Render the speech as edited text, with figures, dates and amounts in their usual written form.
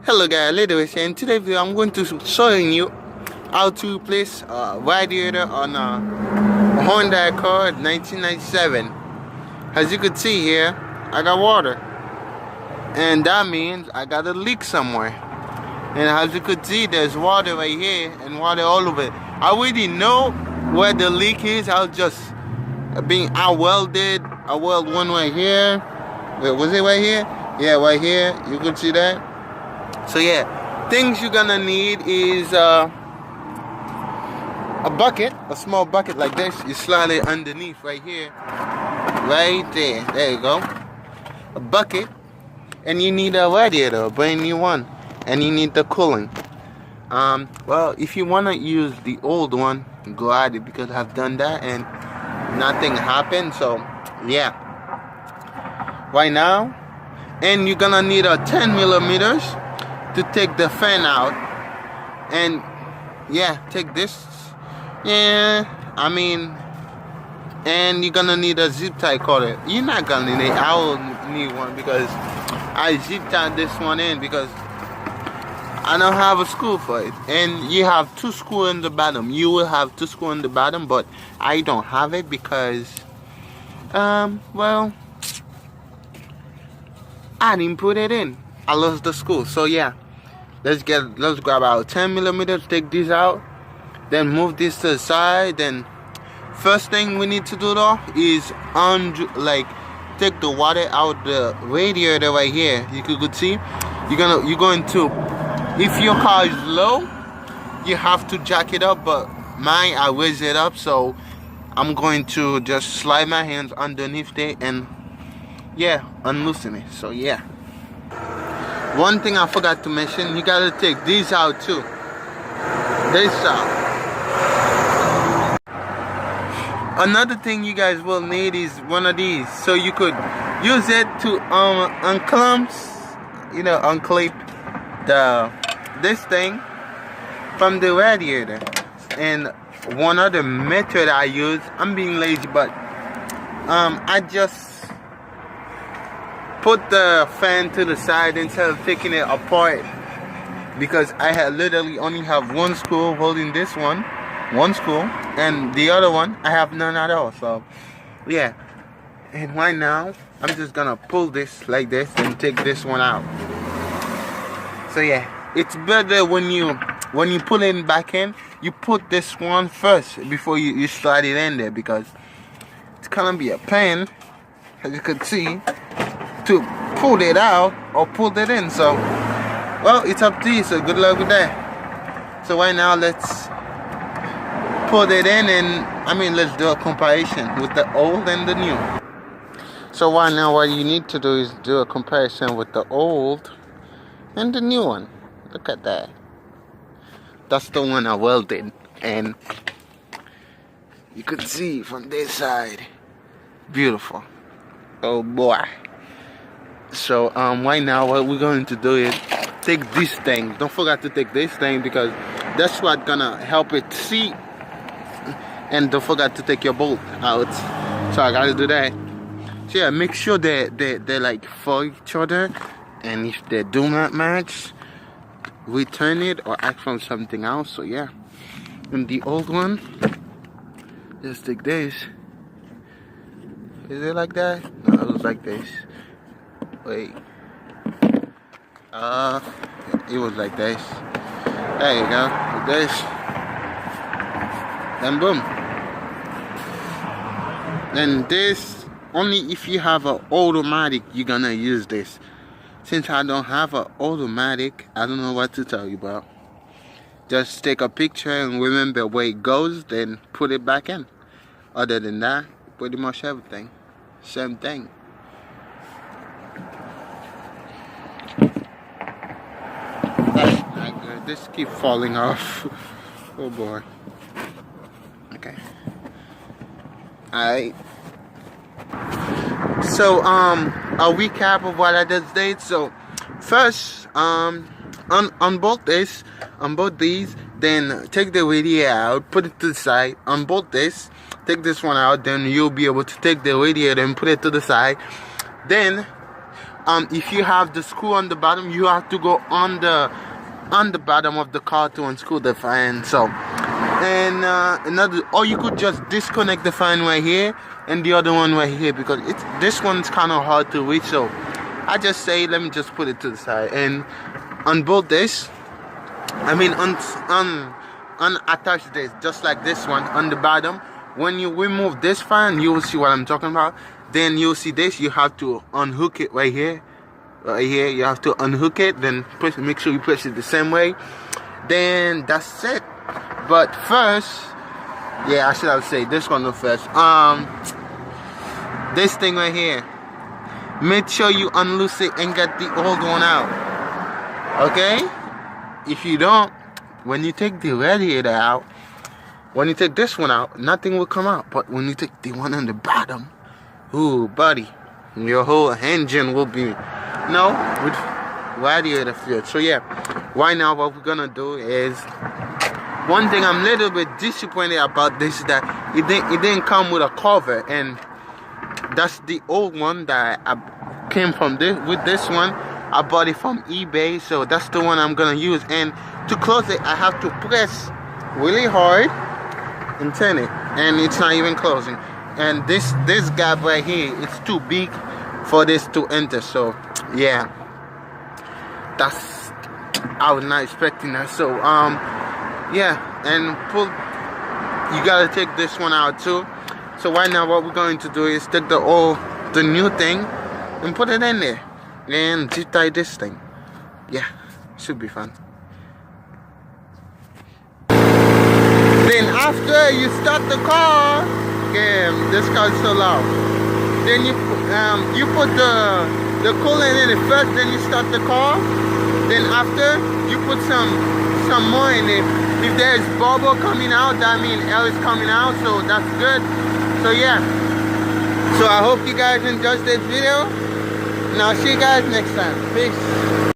Hello guys, Ladies, and today video I'm going to showing you how to replace a radiator on a Honda Accord 1997. As you can see here, I got water, and that means I got a leak somewhere. And as you could see, there's water right here and water all over it. I already know where the leak is. I weld one right here. Wait, was it right here? Yeah, right here. You could see that. So yeah, things you're gonna need is a bucket, a small bucket like this. You slide it underneath right here, right there. There you go. A bucket, and you need a radiator, a brand new one, and you need the cooling. Well, if you wanna use the old one, go at it, because I've done that and nothing happened. So yeah, right now, and you're gonna need a 10 millimeters to take the fan out. And yeah, take this. And you're gonna need a zip tie cutter. You're not gonna need it. I will need one, because I zip tied this one in because I don't have a screw for it. And you have 2 screws in the bottom. You will have 2 screws in the bottom, but I don't have it because well, I didn't put it in. I lost the screw. So yeah, let's grab our 10 millimeters, take these out, then move this to the side. Then first thing we need to do though is take the water out the radiator right here. You could see you're going to, if your car is low, you have to jack it up, but mine, I raise it up, so I'm going to just slide my hands underneath it and yeah, unloosen it. So yeah, one thing I forgot to mention, you gotta take these out too. This out. Another thing you guys will need is one of these, so you could use it to unclip this thing from the radiator. And one other method I use, I'm being lazy, but I just put the fan to the side instead of taking it apart, because I literally only have one screw holding this one screw, and the other one I have none at all. So yeah, and right now I'm just gonna pull this like this and take this one out. So yeah, it's better when you put it back in, you put this one first before you slide it in there, because it's gonna be a pain, as you can see, to pull it out or pull it in. So well, it's up to you, so good luck with that. So right now, let's put it in, and let's do a comparison with the old and the new. So right now, what you need to do is do a comparison with the old and the new one. Look at that. That's the one I welded, and you can see from this side, beautiful. Oh boy. So right now what we're going to do is take this thing. Don't forget to take this thing, because that's what's gonna help it see. And don't forget to take your bolt out. So I gotta do that. So yeah, make sure they're like for each other, and if they do not match, return it or ask for something else. So yeah, and the old one, just take this. Is it like that? No, it was like this. Wait. It was like this. There you go. Like this. And boom. And this, only if you have an automatic, you're gonna use this. Since I don't have an automatic, I don't know what to tell you about. Just take a picture and remember where it goes, then put it back in. Other than that, pretty much everything. Same thing. That's not good. This keeps falling off. Oh boy. Okay. Alright. So a recap of what I just did. So first, unbolt these, then take the radiator out, put it to the side, unbolt this, take this one out, then you'll be able to take the radiator and put it to the side. Then if you have the screw on the bottom, you have to go on the bottom of the car to unscrew the fan. So, and another, or you could just disconnect the fan right here and the other one right here, because this one's kind of hard to reach. So I just say, let me just put it to the side and unbolt this. I mean, unattach this, just like this one on the bottom. When you remove this fan, you will see what I'm talking about. Then you'll see this. You have to unhook it right here. Right here, you have to unhook it. Then make sure you push it the same way. Then that's it. But first, yeah, I should have said this one first. This thing right here. Make sure you unloose it and get the old one out. Okay? If you don't, when you take the radiator out, when you take this one out, nothing will come out. But when you take the one on the bottom, ooh, buddy, your whole engine will be, with radiator fluid. So yeah, right now what we're gonna do is, one thing I'm a little bit disappointed about this is that it didn't come with a cover, and that's the old one that I came from with this one. I bought it from eBay, so that's the one I'm gonna use. And to close it, I have to press really hard and turn it, and it's not even closing. And this gap right here, it's too big for this to enter. So yeah, I was not expecting that. So yeah, and you gotta take this one out too. So right now what we're going to do is take the new thing and put it in there and zip tie this thing. Yeah, should be fun. Then after you start the car, this car is so loud. Then you put the coolant in it first, then you start the car. Then after you put some more in it. If there's bubble coming out, that means air is coming out, so that's good. So yeah. So I hope you guys enjoyed this video, and I'll see you guys next time. Peace.